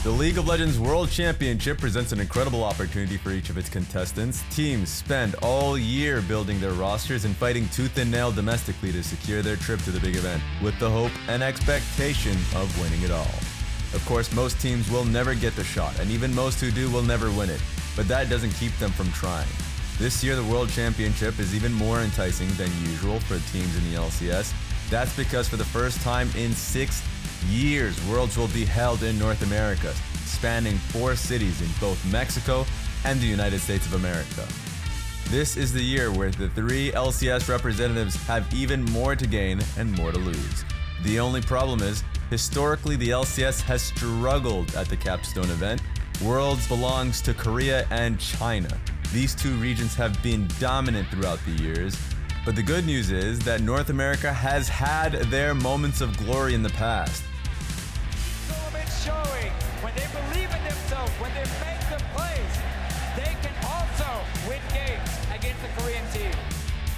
The League of Legends World Championship presents an incredible opportunity for each of its contestants. Teams spend all year building their rosters and fighting tooth and nail domestically to secure their trip to the big event, with the hope and expectation of winning it all. Of course, most teams will never get the shot, and even most who do will never win it, but that doesn't keep them from trying. This year, the World Championship is even more enticing than usual for teams in the LCS. That's because for the first time in 6 years, Worlds will be held in North America, spanning 4 cities in both Mexico and the United States of America. This is the year where the 3 LCS representatives have even more to gain and more to lose. The only problem is, historically the LCS has struggled at the capstone event. Worlds belongs to Korea and China. These 2 regions have been dominant throughout the years, but the good news is that North America has had their moments of glory in the past. Showing when they believe in themselves, when they make the plays, they can also win games against the Korean team.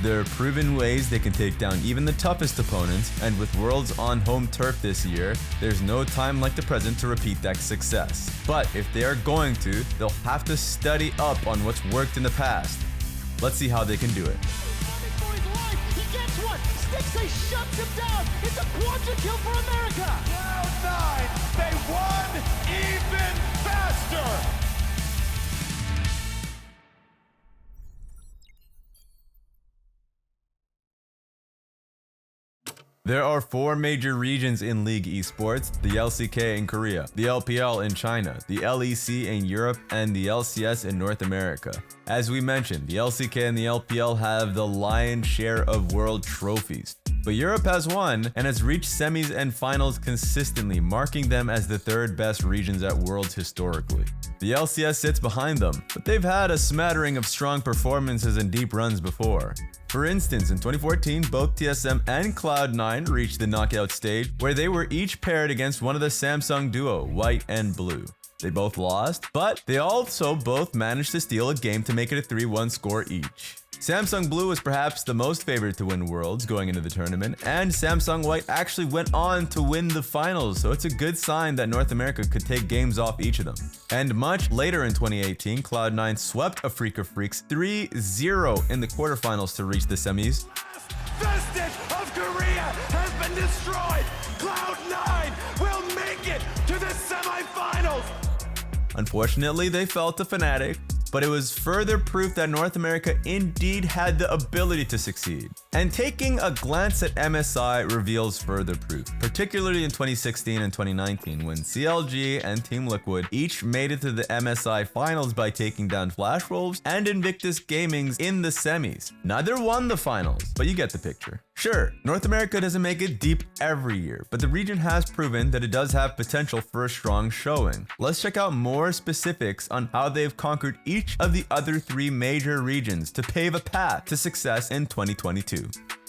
There are proven ways they can take down even the toughest opponents, and with Worlds on home turf this year, there's no time like the present to repeat that success. But if they are going to, they'll have to study up on what's worked in the past. Let's see how they can do it. He gets one! Stixay shuts him down! It's a quadra kill for America! Cloud9, they won even faster! There are 4 major regions in League Esports: the LCK in Korea, the LPL in China, the LEC in Europe, and the LCS in North America. As we mentioned, the LCK and the LPL have the lion's share of world trophies. But Europe has won and has reached semis and finals consistently, marking them as the 3rd best regions at Worlds historically. The LCS sits behind them, but they've had a smattering of strong performances and deep runs before. For instance, in 2014, both TSM and Cloud9 reached the knockout stage, where they were each paired against one of the Samsung duo, White and Blue. They both lost, but they also both managed to steal a game to make it a 3-1 score each. Samsung Blue was perhaps the most favored to win Worlds going into the tournament, and Samsung White actually went on to win the finals, so it's a good sign that North America could take games off each of them. And much later in 2018, Cloud9 swept Afrika Freaks 3-0 in the quarterfinals to reach the semis. Vestige of Korea has been destroyed! Cloud9 will make it to the semifinals! Unfortunately, they fell to Fnatic, but it was further proof that North America indeed had the ability to succeed. And taking a glance at MSI reveals further proof, particularly in 2016 and 2019 when CLG and Team Liquid each made it to the MSI finals by taking down Flash Wolves and Invictus Gaming's in the semis. Neither won the finals, but you get the picture. Sure, North America doesn't make it deep every year, but the region has proven that it does have potential for a strong showing. Let's check out more specifics on how they've conquered each of the other 3 major regions to pave a path to success in 2022.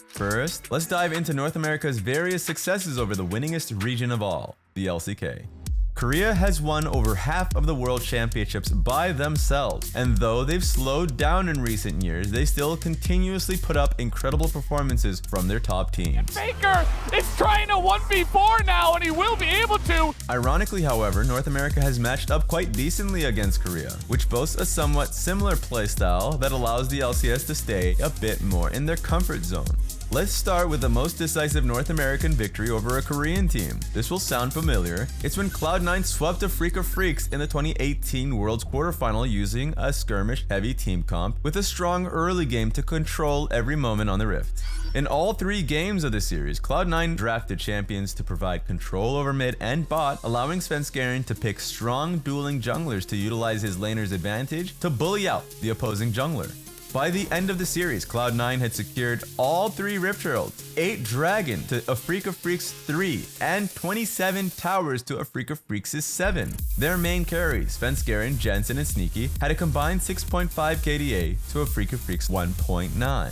First, let's dive into North America's various successes over the winningest region of all, the LCK. Korea has won over half of the World Championships by themselves, and though they've slowed down in recent years, they still continuously put up incredible performances from their top teams. Faker is trying to 1v4 now, and he will be able to. Ironically, however, North America has matched up quite decently against Korea, which boasts a somewhat similar playstyle that allows the LCS to stay a bit more in their comfort zone. Let's start with the most decisive North American victory over a Korean team. This will sound familiar. It's when Cloud9 swept Afrika Freaks in the 2018 Worlds quarterfinal using a skirmish-heavy team comp with a strong early game to control every moment on the Rift. In all 3 games of the series, Cloud9 drafted champions to provide control over mid and bot, allowing Svenskeren to pick strong dueling junglers to utilize his laner's advantage to bully out the opposing jungler. By the end of the series, Cloud9 had secured all 3 Rift Heralds, 8 Dragon to Afrika Freaks 3, and 27 towers to Afrika Freaks' 7. Their main carries, Svenskeren, Jensen, and Sneaky, had a combined 6.5 KDA to Afrika Freaks 1.9.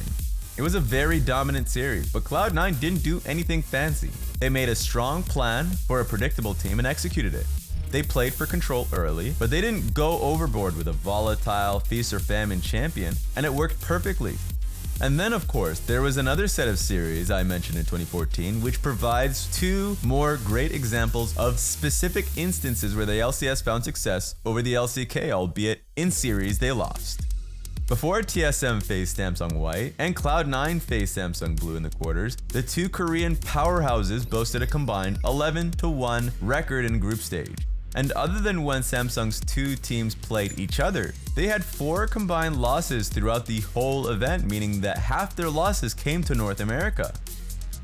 It was a very dominant series, but Cloud9 didn't do anything fancy. They made a strong plan for a predictable team and executed it. They played for control early, but they didn't go overboard with a volatile feast or famine champion, and it worked perfectly. And then of course, there was another set of series I mentioned in 2014, which provides two more great examples of specific instances where the LCS found success over the LCK, albeit in series they lost. Before TSM faced Samsung White and Cloud9 faced Samsung Blue in the quarters, the two Korean powerhouses boasted a combined 11-1 record in group stage. And other than when Samsung's two teams played each other, they had 4 combined losses throughout the whole event, meaning that half their losses came to North America.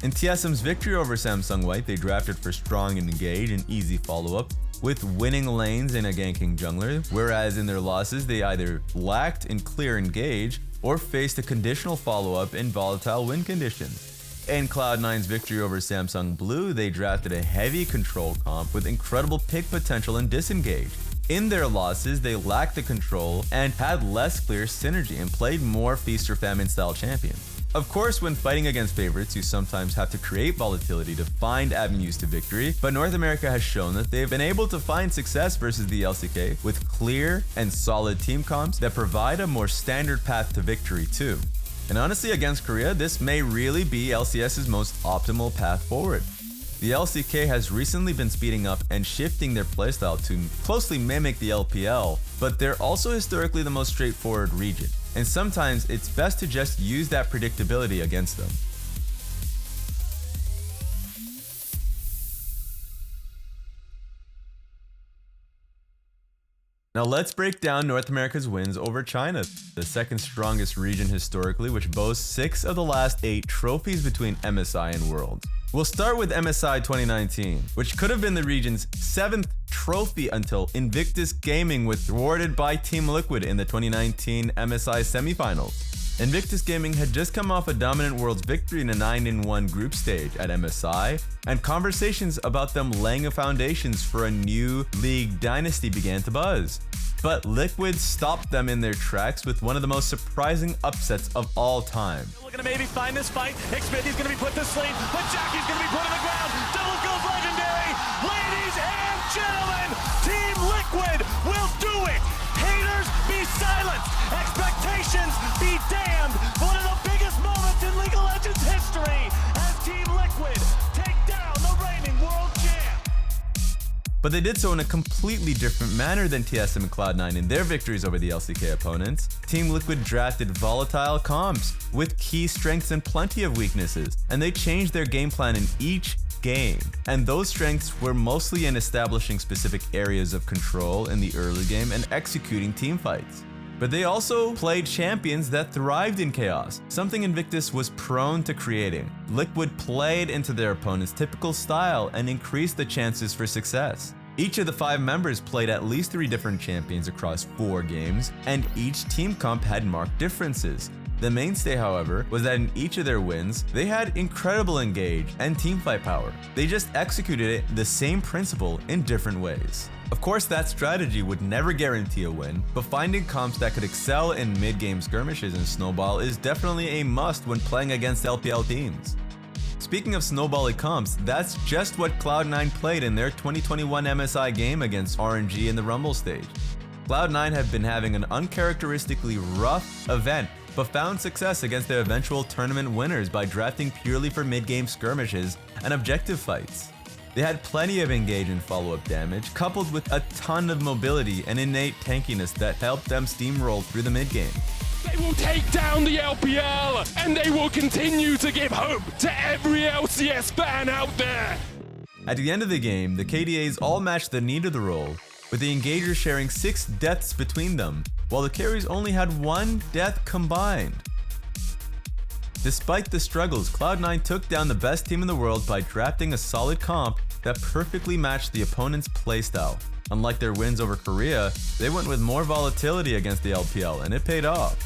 In TSM's victory over Samsung White, they drafted for strong and engage and easy follow-up, with winning lanes and a ganking jungler, whereas in their losses they either lacked in clear engage or faced a conditional follow-up in volatile win conditions. In Cloud9's victory over Samsung Blue, they drafted a heavy control comp with incredible pick potential and disengage. In their losses, they lacked the control and had less clear synergy and played more feast or famine style champions. Of course, when fighting against favorites, you sometimes have to create volatility to find avenues to victory, but North America has shown that they've been able to find success versus the LCK with clear and solid team comps that provide a more standard path to victory too. And honestly, against Korea, this may really be LCS's most optimal path forward. The LCK has recently been speeding up and shifting their playstyle to closely mimic the LPL, but they're also historically the most straightforward region, and sometimes it's best to just use that predictability against them. Now let's break down North America's wins over China, the second strongest region historically, which boasts 6 of the last 8 trophies between MSI and Worlds. We'll start with MSI 2019, which could have been the region's 7th trophy until Invictus Gaming was thwarted by Team Liquid in the 2019 MSI semifinals. Invictus Gaming had just come off a dominant Worlds victory in a 9-1 group stage at MSI, and conversations about them laying a foundations for a new league dynasty began to buzz. But Liquid stopped them in their tracks with one of the most surprising upsets of all time. We're gonna maybe find this fight. Xfinity gonna be put to sleep, but Jackie's gonna be put on the ground. Double goes legendary. Ladies and gentlemen, Team Liquid will do it. Haters, be silent. Expectations, be damned. One of the biggest moments in League of Legends history as Team Liquid take down the reigning world champ. But they did so in a completely different manner than TSM and Cloud9 in their victories over the LCK opponents. Team Liquid drafted volatile comps with key strengths and plenty of weaknesses, and they changed their game plan in each game. And those strengths were mostly in establishing specific areas of control in the early game and executing team fights. But they also played champions that thrived in chaos, something Invictus was prone to creating. Liquid played into their opponent's typical style and increased the chances for success. Each of the 5 members played at least 3 different champions across 4 games, and each team comp had marked differences. The mainstay, however, was that in each of their wins, they had incredible engage and teamfight power. They just executed it the same principle in different ways. Of course, that strategy would never guarantee a win, but finding comps that could excel in mid-game skirmishes in Snowball is definitely a must when playing against LPL teams. Speaking of snowbally comps, that's just what Cloud9 played in their 2021 MSI game against RNG in the Rumble stage. Cloud9 have been having an uncharacteristically rough event, but found success against their eventual tournament winners by drafting purely for mid-game skirmishes and objective fights. They had plenty of engage and follow-up damage, coupled with a ton of mobility and innate tankiness that helped them steamroll through the mid-game. They will take down the LPL, and they will continue to give hope to every LCS fan out there. At the end of the game, the KDAs all matched the need of the role, with the engagers sharing 6 deaths between them, while the carries only had 1 death combined. Despite the struggles, Cloud9 took down the best team in the world by drafting a solid comp that perfectly matched the opponent's playstyle. Unlike their wins over Korea, they went with more volatility against the LPL, and it paid off.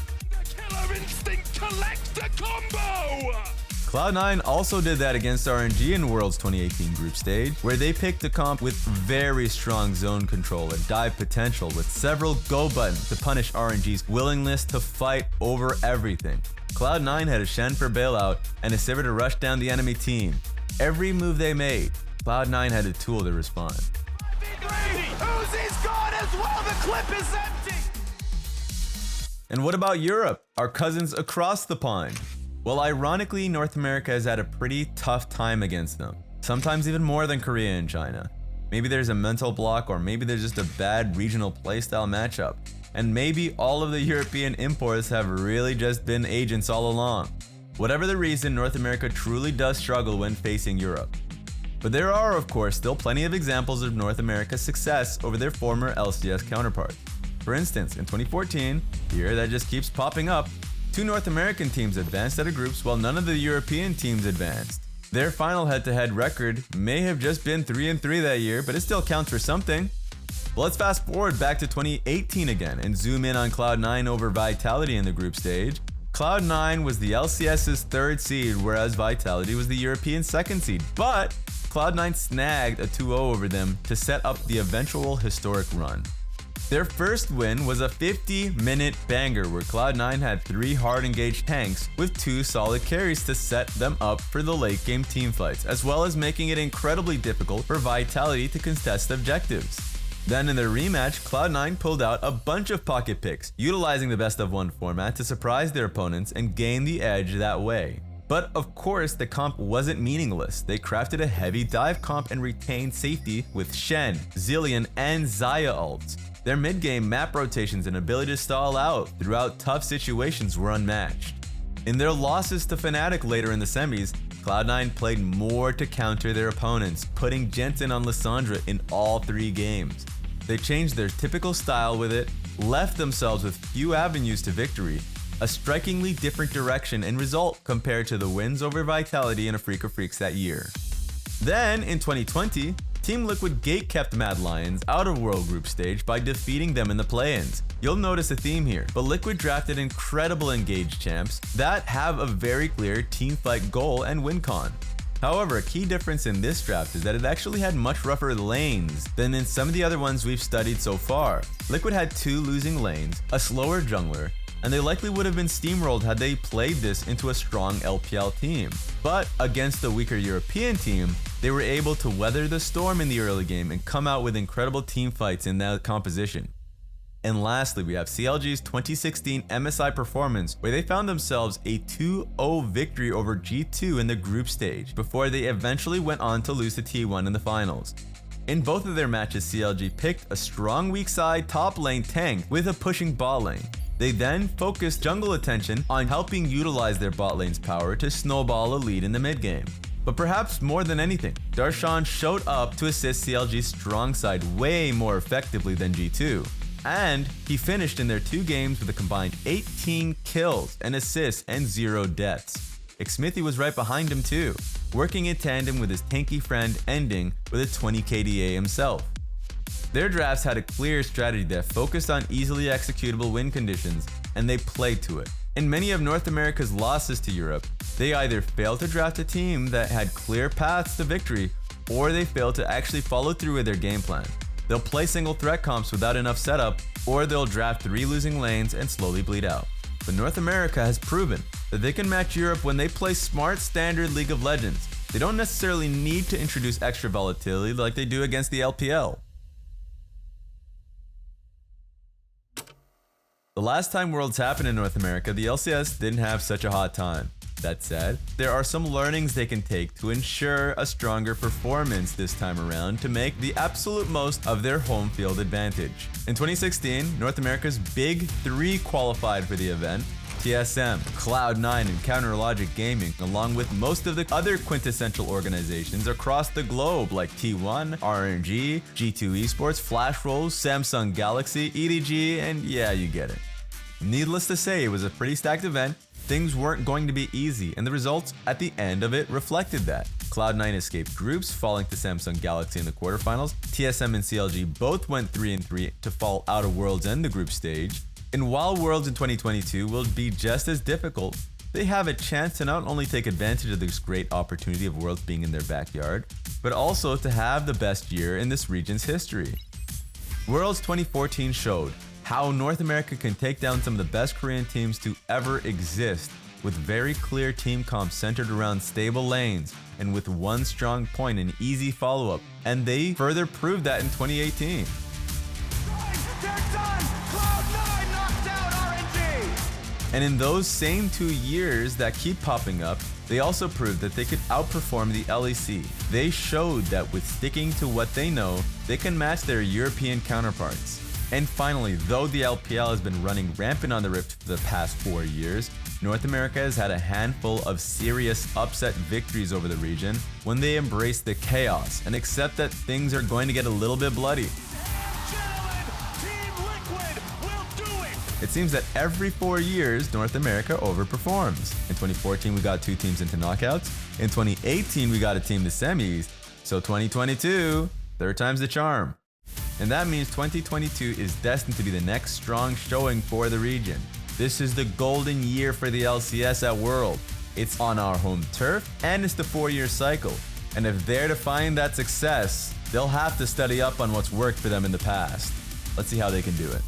Killer Instinct collects the combo! Cloud9 also did that against RNG in Worlds 2018 group stage, where they picked a comp with very strong zone control and dive potential with several go buttons to punish RNG's willingness to fight over everything. Cloud9 had a Shen for bailout and a Sivir to rush down the enemy team. Every move they made, Cloud9 had a tool to respond. Uzi's gone as well, the clip is empty! And what about Europe, our cousins across the pond? Well, ironically, North America has had a pretty tough time against them, sometimes even more than Korea and China. Maybe there's a mental block, or maybe there's just a bad regional playstyle matchup. And maybe all of the European imports have really just been agents all along. Whatever the reason, North America truly does struggle when facing Europe. But there are, of course, still plenty of examples of North America's success over their former LCS counterparts. For instance, in 2014, here that just keeps popping up, 2 North American teams advanced out of groups while none of the European teams advanced. Their final head-to-head record may have just been 3-3 that year, but it still counts for something. Well, let's fast forward back to 2018 again and zoom in on Cloud9 over Vitality in the group stage. Cloud9 was the LCS's 3rd seed, whereas Vitality was the European 2nd seed, but Cloud9 snagged a 2-0 over them to set up the eventual historic run. Their first win was a 50-minute banger where Cloud9 had 3 hard-engaged tanks with 2 solid carries to set them up for the late-game teamfights, as well as making it incredibly difficult for Vitality to contest objectives. Then in their rematch, Cloud9 pulled out a bunch of pocket picks, utilizing the best-of-1 format to surprise their opponents and gain the edge that way. But of course, the comp wasn't meaningless. They crafted a heavy dive comp and retained safety with Shen, Zilean, and Xayah ults. Their mid-game map rotations and ability to stall out throughout tough situations were unmatched. In their losses to Fnatic later in the semis, Cloud9 played more to counter their opponents, putting Jensen on Lissandra in all 3 games. They changed their typical style with it, left themselves with few avenues to victory, a strikingly different direction and result compared to the wins over Vitality and Afrika Freaks that year. Then, in 2020, Team Liquid gate-kept Mad Lions out of World Group Stage by defeating them in the play-ins. You'll notice a theme here, but Liquid drafted incredible engaged champs that have a very clear teamfight goal and win con. However, a key difference in this draft is that it actually had much rougher lanes than in some of the other ones we've studied so far. Liquid had 2 losing lanes, a slower jungler, and they likely would have been steamrolled had they played this into a strong LPL team. But against a weaker European team, they were able to weather the storm in the early game and come out with incredible team fights in that composition. And lastly, we have CLG's 2016 MSI performance, where they found themselves a 2-0 victory over G2 in the group stage, before they eventually went on to lose to T1 in the finals. In both of their matches, CLG picked a strong weak side top lane tank with a pushing bot lane. They then focused jungle attention on helping utilize their bot lane's power to snowball a lead in the mid game. But perhaps more than anything, Darshan showed up to assist CLG's strong side way more effectively than G2. And he finished in their 2 games with a combined 18 kills and assists and 0 deaths. Xmithie was right behind him too, working in tandem with his tanky friend, ending with a 20 KDA himself. Their drafts had a clear strategy that focused on easily executable win conditions, and they played to it. In many of North America's losses to Europe, they either failed to draft a team that had clear paths to victory, or they failed to actually follow through with their game plan. They'll play single threat comps without enough setup, or they'll draft 3 losing lanes and slowly bleed out. But North America has proven that they can match Europe when they play smart standard League of Legends. They don't necessarily need to introduce extra volatility like they do against the LPL. The last time Worlds happened in North America, the LCS didn't have such a hot time. That said, there are some learnings they can take to ensure a stronger performance this time around to make the absolute most of their home field advantage. In 2016, North America's big 3 qualified for the event: TSM, Cloud9, and CounterLogic Gaming, along with most of the other quintessential organizations across the globe like T1, RNG, G2 Esports, Flashroll, Samsung Galaxy, EDG, and yeah, you get it. Needless to say, it was a pretty stacked event. Things weren't going to be easy, and the results at the end of it reflected that. Cloud9 escaped groups, falling to Samsung Galaxy in the quarterfinals. TSM and CLG both went 3-3 to fall out of Worlds and the group stage. And while Worlds in 2022 will be just as difficult, they have a chance to not only take advantage of this great opportunity of Worlds being in their backyard, but also to have the best year in this region's history. Worlds 2014 showed how North America can take down some of the best Korean teams to ever exist, with very clear team comps centered around stable lanes and with one strong point and easy follow-up, and they further proved that in 2018. They're done! Cloud9 knocked out RNG! And in those same 2 years that keep popping up, they also proved that they could outperform the LEC. They showed that with sticking to what they know, they can match their European counterparts. And finally, though the LPL has been running rampant on the Rift for the past 4 years, North America has had a handful of serious upset victories over the region when they embrace the chaos and accept that things are going to get a little bit bloody. It seems that every 4 years, North America overperforms. In 2014, we got 2 teams into knockouts. In 2018, we got a team to semis. So 2022, third time's the charm. And that means 2022 is destined to be the next strong showing for the region. This is the golden year for the LCS at World. It's on our home turf, and it's the 4-year cycle. And if they're to find that success, they'll have to study up on what's worked for them in the past. Let's see how they can do it.